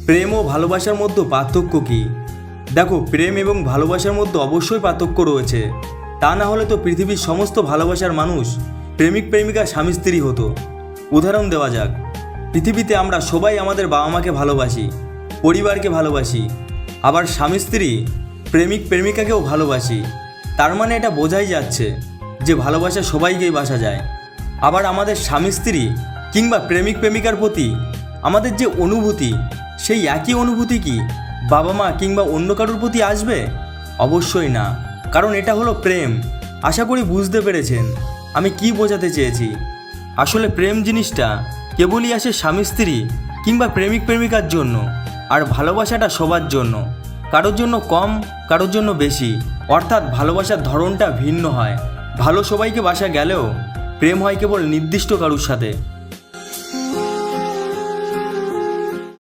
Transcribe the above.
প্রেম ও ভালোবাসার মধ্যে পার্থক্য কী? দেখো, প্রেম এবং ভালোবাসার মধ্যে অবশ্যই পার্থক্য রয়েছে। তা না হলে তো পৃথিবীর সমস্ত ভালোবাসার মানুষ প্রেমিক প্রেমিকা স্বামী স্ত্রী হতো। উদাহরণ দেওয়া যাক, পৃথিবীতে আমরা সবাই আমাদের বাবা মাকে ভালোবাসি, পরিবারকে ভালোবাসি, আবার স্বামী স্ত্রী প্রেমিক প্রেমিকাকেও ভালোবাসি। তার মানে এটা বোঝাই যাচ্ছে যে ভালোবাসা সবাইকেই বাসা যায়। আবার আমাদের স্বামী স্ত্রী কিংবা প্রেমিক প্রেমিকার প্রতি আমাদের যে অনুভূতি, সেই একই অনুভূতি কি বাবা মা কিংবা অন্য কারোর প্রতি আসবে? অবশ্যই না, কারণ এটা হলো প্রেম। আশা করি বুঝতে পেরেছেন আমি কি বোঝাতে চেয়েছি। আসলে প্রেম জিনিসটা কেবলই আসে স্বামী স্ত্রী কিংবা প্রেমিক প্রেমিকার জন্য, আর ভালোবাসাটা সবার জন্য। কারোর জন্য কম, কারোর জন্য বেশি, অর্থাৎ ভালোবাসার ধরনটা ভিন্ন হয়। ভালো সবাইকে বাসা গেলেও প্রেম হয় কেবল নির্দিষ্ট কারোর সাথে।